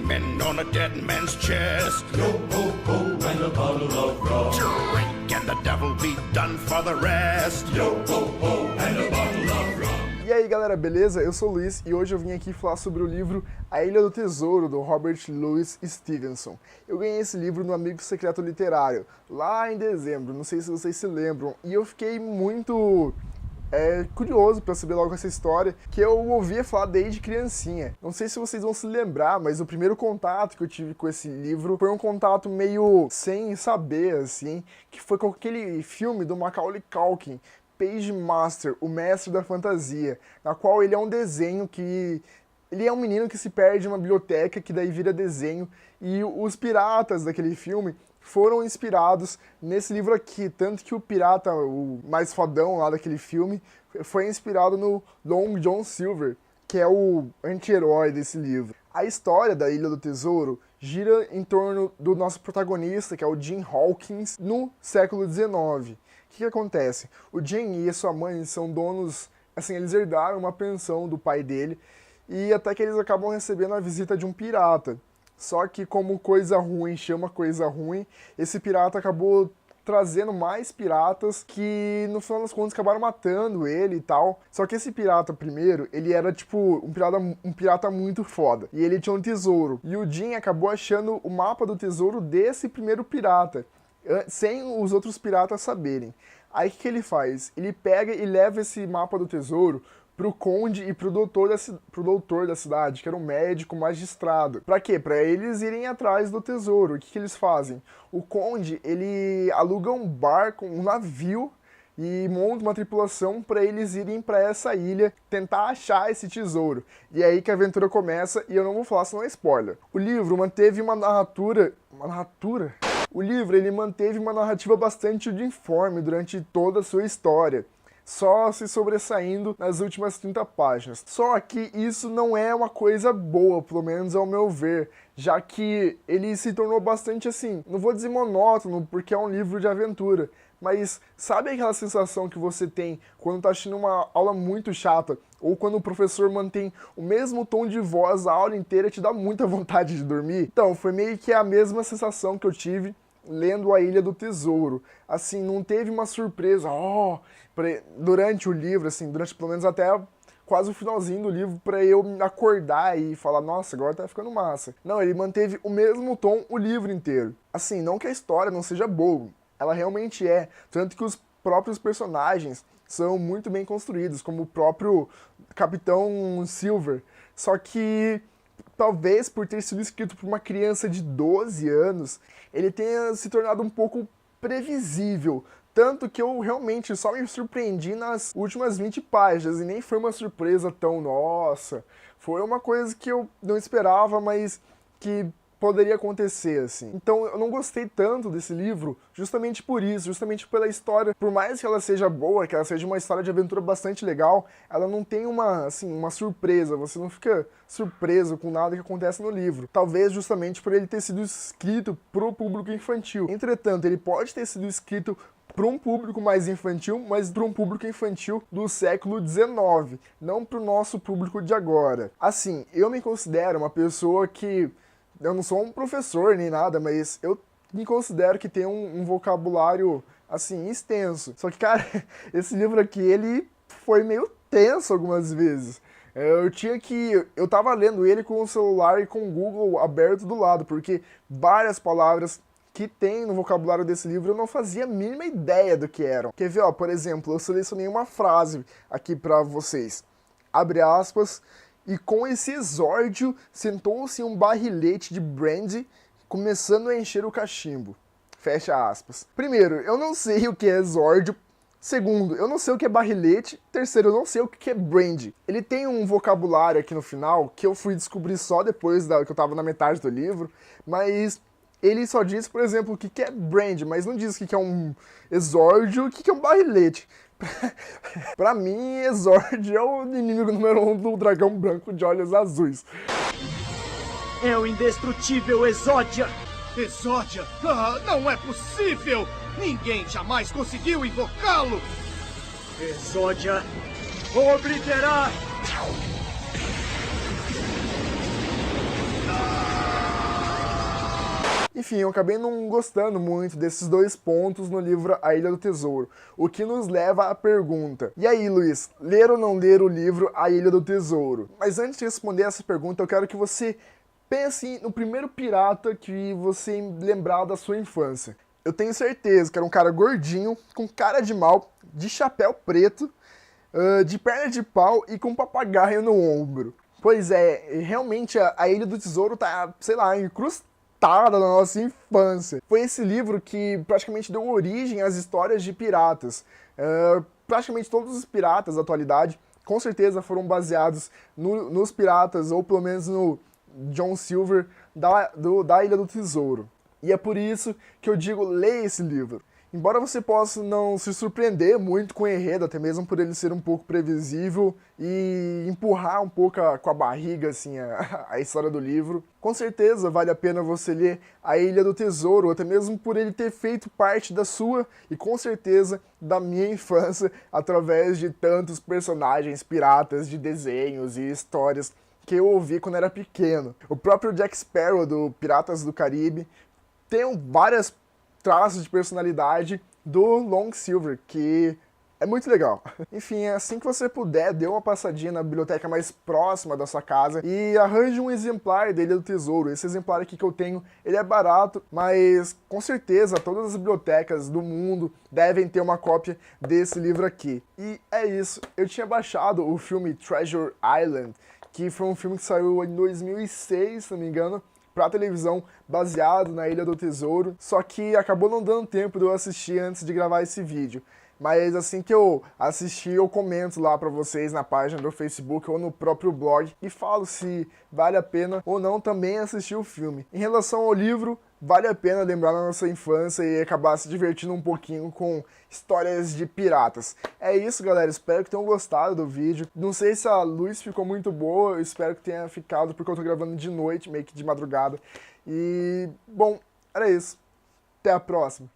men on a dead man's chest. Yo ho ho and a bottle of rum. Drink and the devil be done for the rest. Yo ho ho and a bottle of rum. E aí galera, beleza? Eu sou o Luiz e hoje eu vim aqui falar sobre o livro A Ilha do Tesouro, do Robert Louis Stevenson. Eu ganhei esse livro no Amigo Secreto Literário, lá em dezembro, não sei se vocês se lembram, e eu fiquei muito curioso para saber logo essa história, que eu ouvia falar desde criancinha. Não sei se vocês vão se lembrar, mas o primeiro contato que eu tive com esse livro foi um contato meio sem saber, assim, que foi com aquele filme do Macaulay Culkin, Page Master, o Mestre da Fantasia, na qual ele é um desenho que... Ele é um menino que se perde em uma biblioteca, que daí vira desenho, e os piratas daquele filme foram inspirados nesse livro aqui, tanto que o pirata, o mais fodão lá daquele filme, foi inspirado no Long John Silver, que é o anti-herói desse livro. A história da Ilha do Tesouro gira em torno do nosso protagonista, que é o Jim Hawkins, no século XIX. O que acontece? O Jim e a sua mãe são donos, assim, eles herdaram uma pensão do pai dele, e até que eles acabam recebendo a visita de um pirata. Só que como coisa ruim chama coisa ruim, esse pirata acabou trazendo mais piratas que no final das contas acabaram matando ele e tal. Só que esse pirata primeiro, ele era tipo um pirata muito foda. E ele tinha um tesouro. E o Jim acabou achando o mapa do tesouro desse primeiro pirata, sem os outros piratas saberem. Aí o que ele faz? Ele pega e leva esse mapa do tesouro pro conde e pro doutor da cidade, que era um médico magistrado. Pra quê? Pra eles irem atrás do tesouro. O que eles fazem? O conde, ele aluga um barco, um navio, e monta uma tripulação para eles irem para essa ilha tentar achar esse tesouro. E é aí que a aventura começa, e eu não vou falar senão é spoiler. O livro manteve uma narrativa... O livro, ele manteve uma narrativa bastante uniforme durante toda a sua história, só se sobressaindo nas últimas 30 páginas. Só que isso não é uma coisa boa, pelo menos ao meu ver, já que ele se tornou bastante assim, não vou dizer monótono, porque é um livro de aventura, mas sabe aquela sensação que você tem quando tá assistindo uma aula muito chata, ou quando o professor mantém o mesmo tom de voz a aula inteira e te dá muita vontade de dormir? Então, foi meio que a mesma sensação que eu tive lendo A Ilha do Tesouro. Assim, não teve uma surpresa, durante o livro, assim, durante pelo menos até quase o finalzinho do livro, pra eu me acordar e falar, nossa, agora tá ficando massa. Não, ele manteve o mesmo tom o livro inteiro. Assim, não que a história não seja boa, ela realmente é, tanto que os próprios personagens são muito bem construídos, como o próprio Capitão Silver. Só que talvez por ter sido escrito por uma criança de 12 anos, ele tenha se tornado um pouco previsível. Tanto que eu realmente só me surpreendi nas últimas 20 páginas, e nem foi uma surpresa tão, nossa. Foi uma coisa que eu não esperava, mas que poderia acontecer, assim. Então eu não gostei tanto desse livro justamente por isso, justamente pela história. Por mais que ela seja boa, que ela seja uma história de aventura bastante legal, ela não tem uma surpresa, você não fica surpreso com nada que acontece no livro. Talvez justamente por ele ter sido escrito pro público infantil. Entretanto, ele pode ter sido escrito para um público mais infantil, mas para um público infantil do século XIX, não para o nosso público de agora. Assim, eu me considero uma pessoa que... Eu não sou um professor nem nada, mas eu me considero que tem um vocabulário, assim, extenso. Só que, cara, esse livro aqui, ele foi meio tenso algumas vezes. Eu tava lendo ele com o celular e com o Google aberto do lado, porque várias palavras que tem no vocabulário desse livro eu não fazia a mínima ideia do que eram. Quer ver, ó, por exemplo, eu selecionei uma frase aqui pra vocês. Abre aspas... E com esse exórdio, sentou-se um barrilete de brandy, começando a encher o cachimbo. Fecha aspas. Primeiro, eu não sei o que é exórdio. Segundo, eu não sei o que é barrilete. Terceiro, eu não sei o que é brandy. Ele tem um vocabulário aqui no final, que eu fui descobrir só depois que eu tava na metade do livro, mas ele só diz, por exemplo, o que é brandy, mas não diz o que é um exórdio, o que é um barrilete. Pra mim, Exord é o inimigo número 1 do dragão branco de olhos azuis. É o indestrutível Exódia! Exódia? Ah, não é possível! Ninguém jamais conseguiu invocá-lo! Exódia, vou obliterar! Enfim, eu acabei não gostando muito desses dois pontos no livro A Ilha do Tesouro, o que nos leva à pergunta: e aí, Luiz, ler ou não ler o livro A Ilha do Tesouro? Mas antes de responder essa pergunta, eu quero que você pense no primeiro pirata que você lembrar da sua infância. Eu tenho certeza que era um cara gordinho, com cara de mal, de chapéu preto, de perna de pau e com um papagaio no ombro. Pois é, realmente a Ilha do Tesouro tá, sei lá, incrustada na nossa infância. Foi esse livro que praticamente deu origem às histórias de piratas. Praticamente todos os piratas da atualidade, com certeza, foram baseados nos piratas, ou pelo menos no John Silver da Ilha do Tesouro. E é por isso que eu digo, leia esse livro. Embora você possa não se surpreender muito com o enredo, até mesmo por ele ser um pouco previsível e empurrar um pouco com a barriga assim, a história do livro, com certeza vale a pena você ler A Ilha do Tesouro, até mesmo por ele ter feito parte da sua e com certeza da minha infância, através de tantos personagens piratas de desenhos e histórias que eu ouvi quando era pequeno. O próprio Jack Sparrow do Piratas do Caribe tem várias traços de personalidade do Long Silver, que é muito legal. Enfim, assim que você puder, dê uma passadinha na biblioteca mais próxima da sua casa e arranje um exemplar dele do Tesouro. Esse exemplar aqui que eu tenho, ele é barato, mas com certeza todas as bibliotecas do mundo devem ter uma cópia desse livro aqui. E é isso, eu tinha baixado o filme Treasure Island, que foi um filme que saiu em 2006, se não me engano, pra televisão, baseado na Ilha do Tesouro, só que acabou não dando tempo de eu assistir antes de gravar esse vídeo. Mas assim que eu assistir, eu comento lá pra vocês na página do Facebook ou no próprio blog e falo se vale a pena ou não também assistir o filme. Em relação ao livro, vale a pena lembrar da nossa infância e acabar se divertindo um pouquinho com histórias de piratas. É isso, galera. Espero que tenham gostado do vídeo. Não sei se a luz ficou muito boa, eu espero que tenha ficado, porque eu tô gravando de noite, meio que de madrugada. E, bom, era isso. Até a próxima.